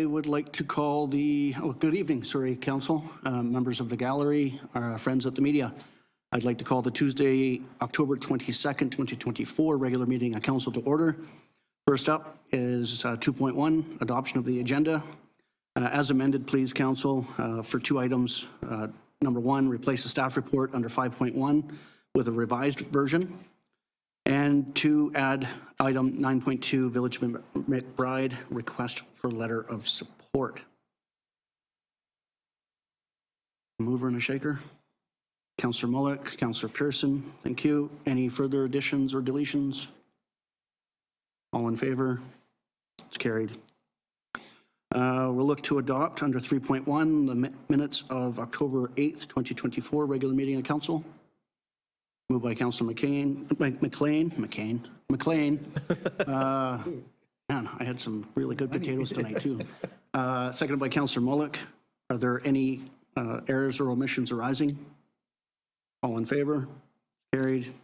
I would like to call good evening, council, members of the gallery, our friends at the media. I'd like to call the Tuesday, October 22nd, 2024 regular meeting of council to order. First up is 2.1, adoption of the agenda. As amended, please, council, for two items. Number one, replace the staff report under 5.1 with a revised version. And to add item 9.2, Village of McBride, request for letter of support. A mover and a shaker. Councillor Mullock, Councillor Pearson, thank you. Any further additions or deletions? All in favor? It's carried. We'll look to adopt under 3.1 the minutes of October 8th, 2024 regular meeting of council. Moved by Councillor McLean. Man, I had some really good potatoes tonight too. Seconded by Councillor Mullock. Are there any errors or omissions arising? All in favor? Carried.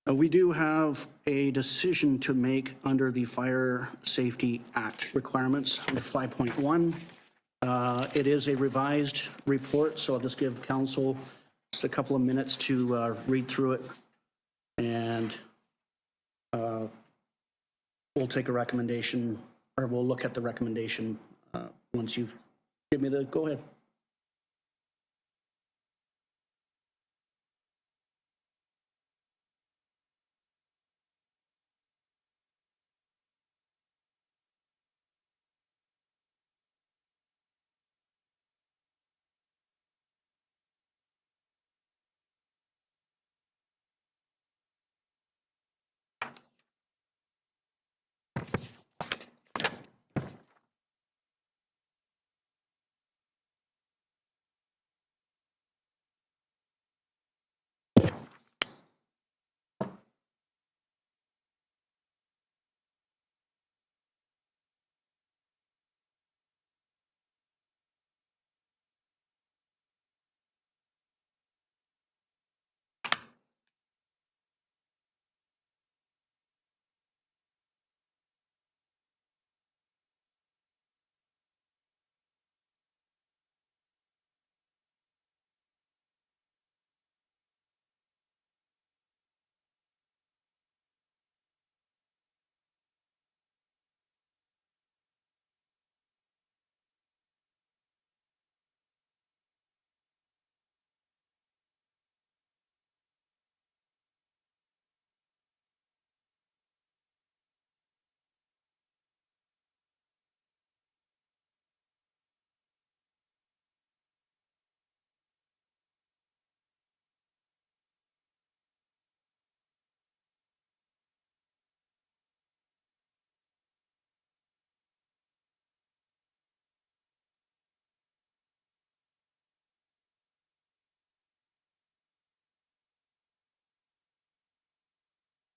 We do have a decision to make under the Fire Safety Act requirements under 5.1. It is a revised report, so I'll just give council just a couple of minutes to read through it, and we'll take a recommendation, or we'll look at the recommendation once you've give me the go-ahead.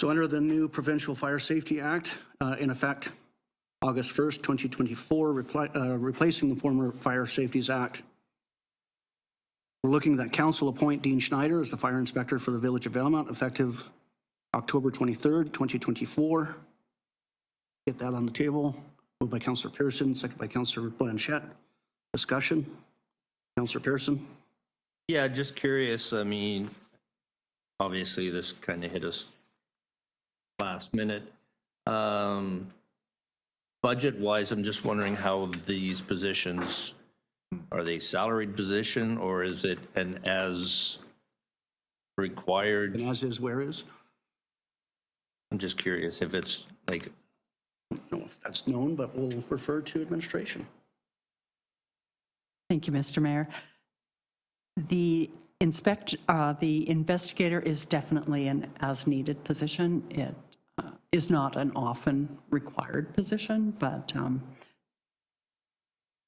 So under the new Provincial Fire Safety Act, in effect, August 1st, 2024, replacing the former Fire Safety Act, we're looking that council appoint Dean Schneider as the fire inspector for the Village of Valemount, effective October 23rd, 2024. Get that on the table. Moved by Councillor Pearson, second by Councillor Blanchette. Discussion. Councillor Pearson. Yeah, just curious. I mean, obviously this kind of hit us last minute. Budget-wise, I'm just wondering how these positions, are they salaried position or is it an as required? And as is, where is? I'm just curious if it's like. I don't know if that's known, but we'll refer to administration. Thank you, Mr. Mayor. The investigator is definitely an as-needed position. It is not an often required position, but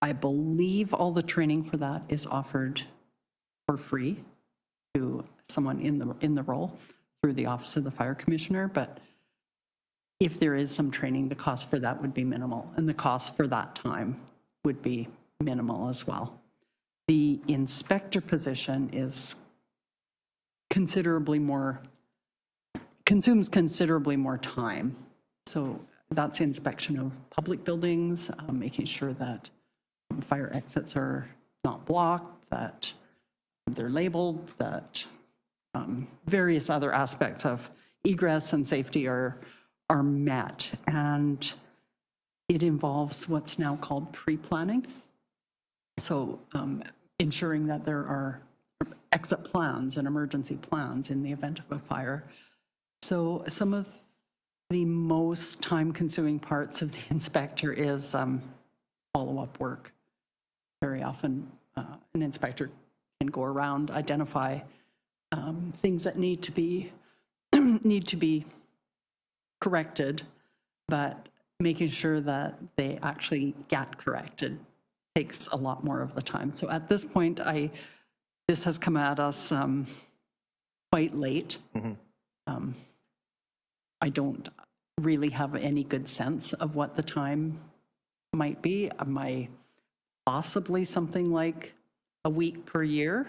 I believe all the training for that is offered for free to someone in the role through the Office of the Fire Commissioner. But if there is some training, the cost for that would be minimal, and the cost for that time would be minimal as well. The inspector position is consumes considerably more time. So that's inspection of public buildings, making sure that fire exits are not blocked, that they're labeled, that various other aspects of egress and safety are met. And it involves what's now called pre-planning. So ensuring that there are exit plans and emergency plans in the event of a fire. So some of the most time-consuming parts of the inspector is follow-up work. Very often, an inspector can go around, identify things that need to be corrected, but making sure that they actually get corrected takes a lot more of the time. So at this point, this has come at us quite late. I don't really have any good sense of what the time might be. Possibly something like a week per year,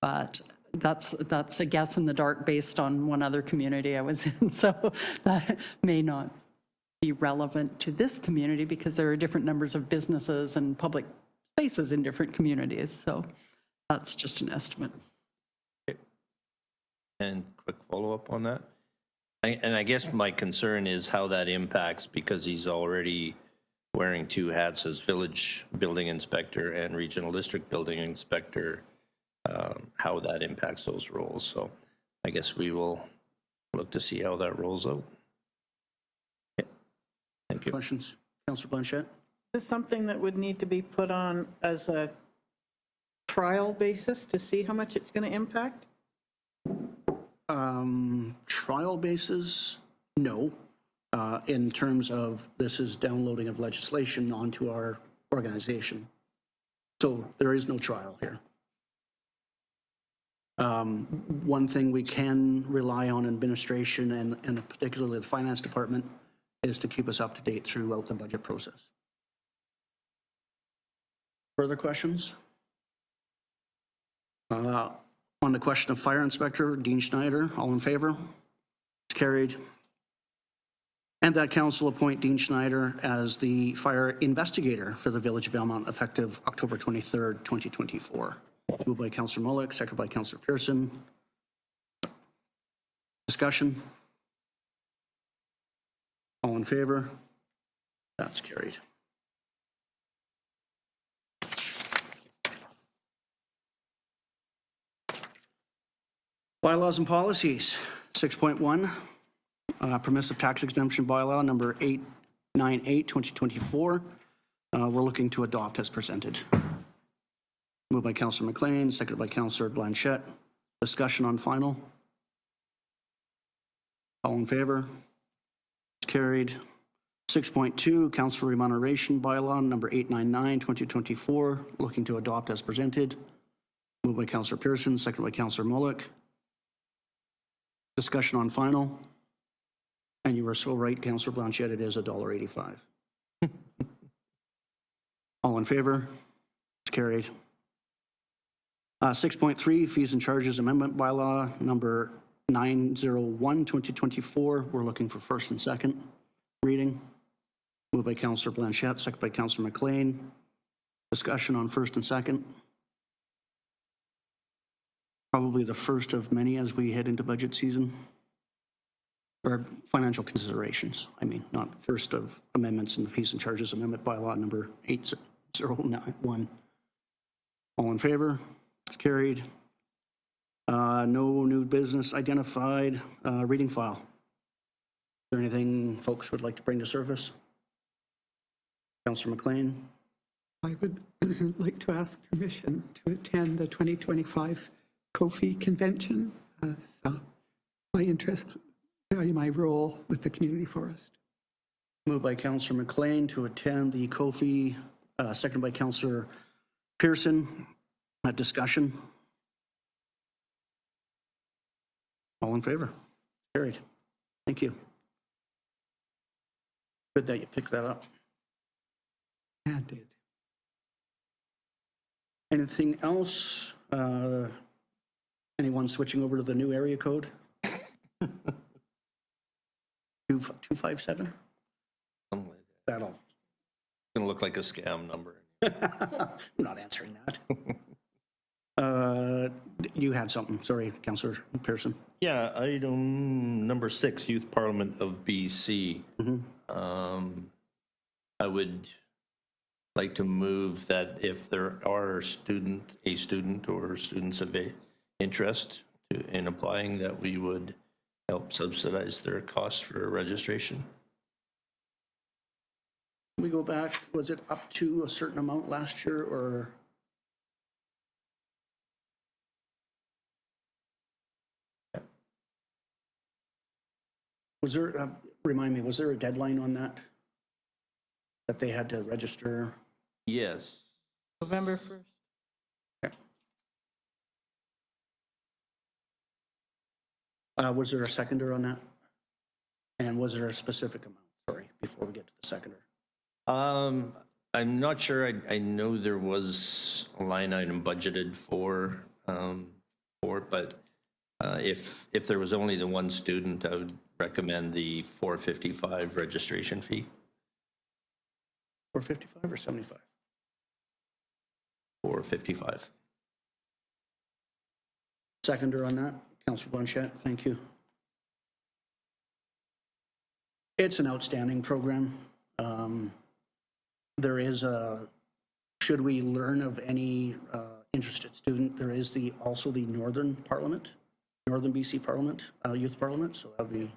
but that's a guess in the dark based on one other community I was in. So that may not be relevant to this community because there are different numbers of businesses and public spaces in different communities. So that's just an estimate. And quick follow-up on that. And I guess my concern is how that impacts, because he's already wearing two hats as village building inspector and regional district building inspector, how that impacts those roles. So I guess we will look to see how that rolls out. Okay. Thank you. Questions? Councillor Blanchette? Is this something that would need to be put on as a trial basis to see how much it's going to impact? Trial basis, no. In terms of this is downloading of legislation onto our organization. So there is no trial here. One thing we can rely on administration and particularly the finance department is to keep us up to date throughout the budget process. Further questions? On the question of fire inspector, Dean Schneider, all in favor? It's carried. And that council appoint Dean Schneider as the fire investigator for the Village of Valemount effective October 23rd, 2024. Moved by Councillor Mullick, seconded by Councillor Pearson. Discussion? All in favor? That's carried. Bylaws and policies, 6.1, permissive tax exemption bylaw number 898, 2024. We're looking to adopt as presented. Moved by Councillor McLean, seconded by Councillor Blanchette. Discussion on final. All in favor? It's carried. 6.2, council remuneration bylaw number 899, 2024. Looking to adopt as presented. Moved by Councillor Pearson, seconded by Councillor Mullick. Discussion on final. And you were so right, Councillor Blanchette, it is $1.85. All in favor? It's carried. 6.3, fees and charges amendment bylaw number 901, 2024. We're looking for first and second reading. Moved by Councillor Blanchette, seconded by Councillor McLean. Discussion on first and second. Probably the first of many as we head into budget season. Or financial considerations, I mean, not first of amendments in the fees and charges amendment bylaw number 801. All in favor? It's carried. No new business identified. Reading file. Is there anything folks would like to bring to surface? Councillor McLean. I would like to ask permission to attend the 2025 COFI convention as my interest, my role with the community forest. Moved by Councillor McLean to attend the COFI, seconded by Councillor Pearson. Discussion. All in favor? Carried. Thank you. Good that you picked that up. And did. Anything else? Anyone switching over to the new area code? 257? That'll, Going to look like a scam number. I'm not answering that. You had something, sorry, Councillor Pearson. Yeah, item number 6, Youth Parliament of BC. I would like to move that if there are a student or students of interest in applying, that we would help subsidize their costs for registration. We go back, was it up to a certain amount last year, or? Was there, remind me, was there a deadline on that? That they had to register? Yes. November 1st. Was there a seconder on that? And was there a specific amount? Sorry, before we get to the seconder. I'm not sure. I know there was a line item budgeted for it, but if there was only the one student, I would recommend the $4.55 registration fee. 455 or 75? $4.55. Seconder on that, Councillor Blanchette, thank you. It's an outstanding program. There is a, should we learn of any interested student, there is also the Northern Parliament, Northern BC Parliament, Youth Parliament, so that would be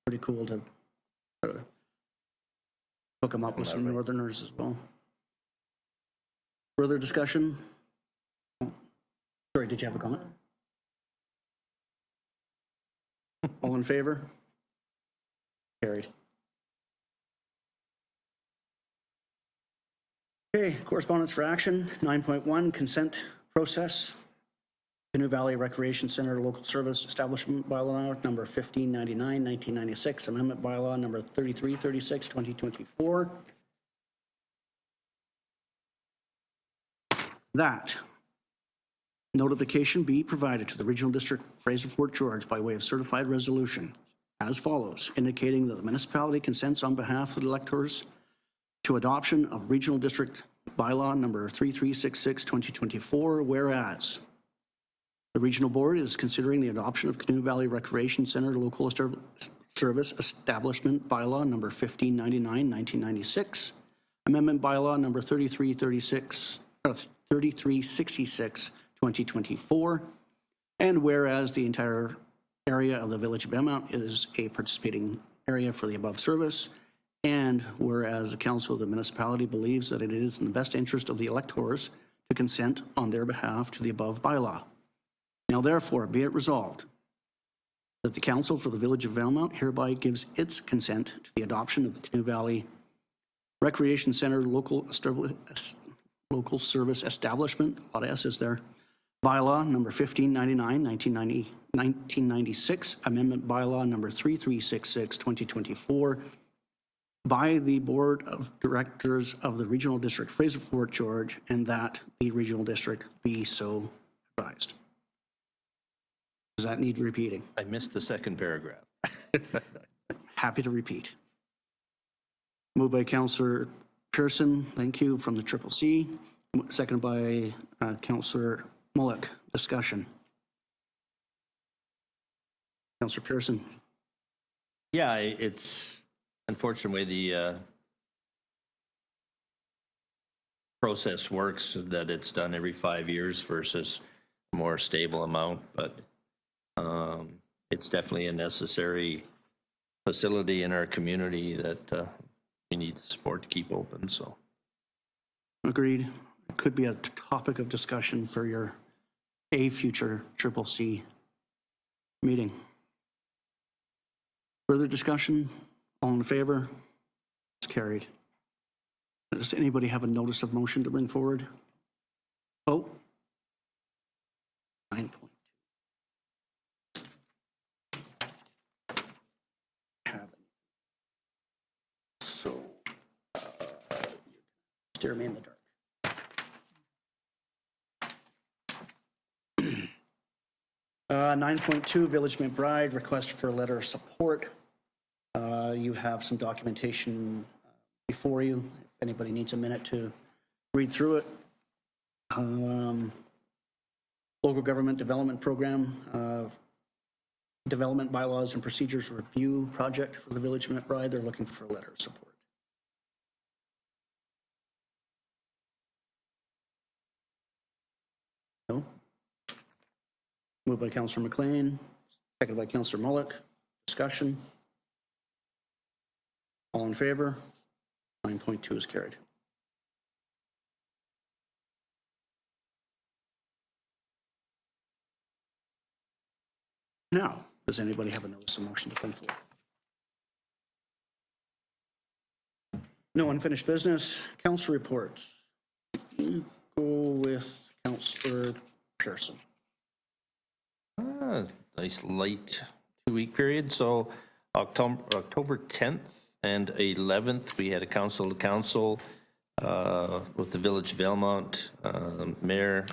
pretty cool to hook them up with some Northerners as well. Further discussion? Sorry, did you have a comment? All in favor? Carried. Okay, correspondence for action, 9.1, consent process. Canoe Valley Recreation Center Local Service Establishment Bylaw number 1599, 1996, Amendment Bylaw number 3336, 2024. That notification be provided to the Regional District Fraser Fort George by way of certified resolution as follows, indicating that the municipality consents on behalf of the electors to adoption of Regional District Bylaw number 3366, 2024, whereas the Regional Board is considering the adoption of Canoe Valley Recreation Center Local Service Establishment Bylaw number 1599, 1996, Amendment Bylaw number 3366, 2024, and whereas the entire area of the Village of Valemount is a participating area for the above service, and whereas the Council of the Municipality believes that it is in the best interest of the electors to consent on their behalf to the above bylaw. Now therefore, be it resolved that the Council for the Village of Valemount hereby gives its consent to the adoption of the Canoe Valley Recreation Center Local Service Establishment, a lot of S's there, Bylaw number 1599, 1996, Amendment Bylaw number 3366, 2024, by the Board of Directors of the Regional District Fraser Fort George, and that the Regional District be so advised. Does that need repeating? I missed the second paragraph. Happy to repeat. Moved by Councillor Pearson, thank you, from the Triple C. Seconded by Councillor Mullock. Discussion. Councillor Pearson. Yeah, it's unfortunately the process works that it's done every 5 years versus a more stable amount, but it's definitely a necessary facility in our community that we need support to keep open. So Agreed. It could be a topic of discussion for a future Triple C meeting. Further discussion? All in favor? It's carried. Does anybody have a notice of motion to bring forward? Oh. 9 point. So, steer me in the dark. 9.2, Village McBride, request for a letter of support. You have some documentation before you, if anybody needs a minute to read through it. Local Government Development Program, Development Bylaws and Procedures Review Project for the Village of McBride. They're looking for a letter of support. No? Moved by Councillor McLean, seconded by Councillor Mullock. Discussion? All in favor? 9.2 is carried. Now, does anybody have a notice of motion to come forward? No unfinished business. Council reports. You go with Councillor Pearson. Nice light 2-week period. So October 10th and 11th, we had a council to council with the Village of Valemount, Mayor,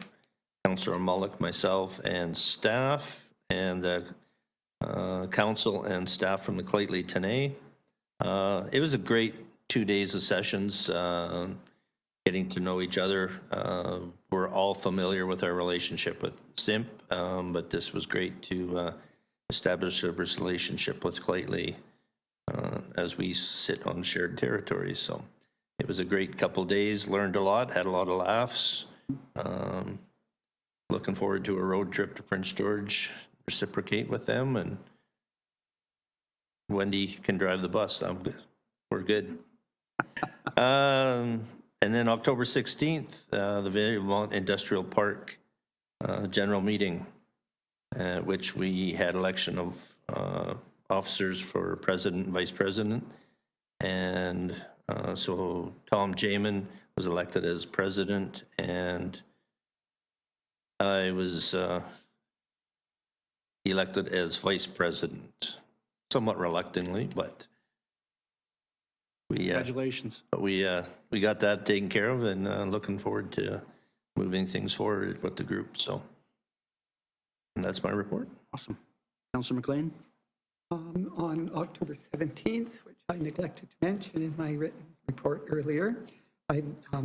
Councillor Mullock, myself, and staff, and the council and staff from the Claytley Tenay. It was a great 2 days of sessions, getting to know each other. We're all familiar with our relationship with SIMP, but this was great to establish a relationship with Claytley as we sit on shared territories. So it was a great couple days, learned a lot, had a lot of laughs. Looking forward to a road trip to Prince George, reciprocate with them, and Wendy can drive the bus. We're good. And then October 16th, the Valemount Industrial Park general meeting, which we had election of officers for president and vice president. And so Tom Jamin was elected as president, and I was elected as vice president, somewhat reluctantly, but Congratulations. But we got that taken care of, and looking forward to moving things forward with the group. So, and that's my report. Awesome. Councillor McLean? On October 17th, which I neglected to mention in my written report earlier, I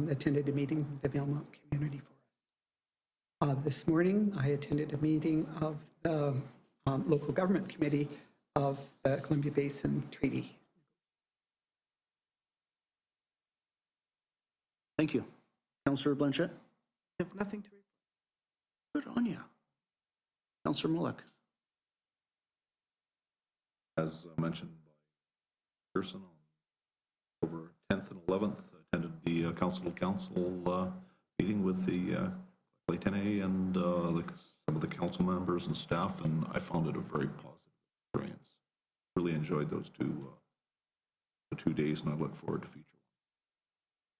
attended a meeting with the Valemount Community Forest. This morning, I attended a meeting of the Local Government Committee of the Columbia Basin Treaty. Thank you. Councillor Blanchette? I have nothing to report. Good on you. Councillor Mullock? As mentioned by Pearson, on October 10th and 11th, I attended the council to council meeting with the Clayton and some of the council members and staff, and I found it a very positive experience. Really enjoyed those the 2 days, and I look forward to future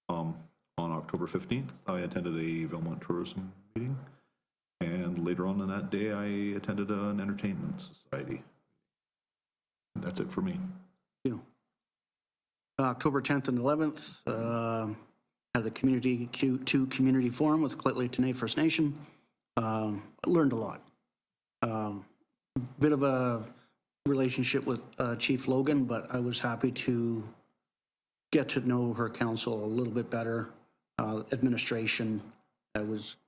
ones. On October 15th, I attended a Valemount tourism meeting, and later on in that day, I attended an entertainment society. And that's it for me. Thank you. October 10th and 11th, had the Community Q2 Community Forum with Claytley Tenay First Nation. Learned a lot. Bit of a relationship with Chief Logan, but I was happy to get to know her council a little bit better. Administration, it was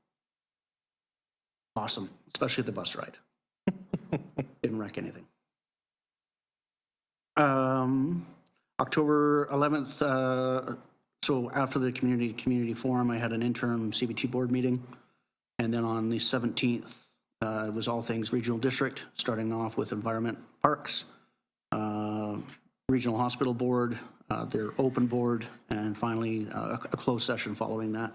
awesome, especially the bus ride. Didn't wreck anything. October 11th, so after the community forum, I had an interim CBT board meeting. And then on the 17th, it was all things regional district, starting off with environment parks, regional hospital board, their open board, and finally a closed session following that.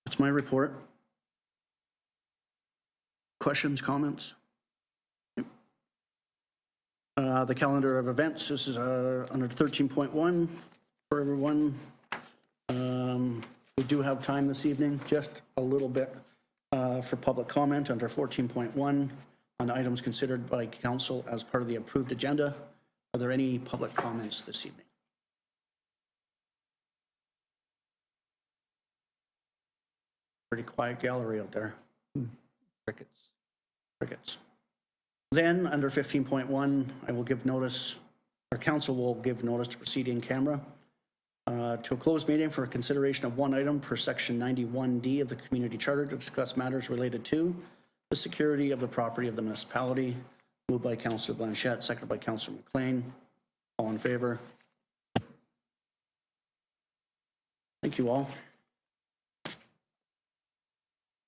That's my report. Questions, comments? The calendar of events, this is under 13.1 for everyone. We do have time this evening, just a little bit for public comment under 14.1 on items considered by council as part of the approved agenda. Are there any public comments this evening? Pretty quiet gallery out there. Crickets. Then, under 15.1, I will give notice Our council will give notice to proceed in camera to a closed meeting for consideration of one item per section 91D of the Community Charter to discuss matters related to the security of the property of the municipality. Moved by Councillor Blanchette, seconded by Councillor McLean. All in favor? Thank you all.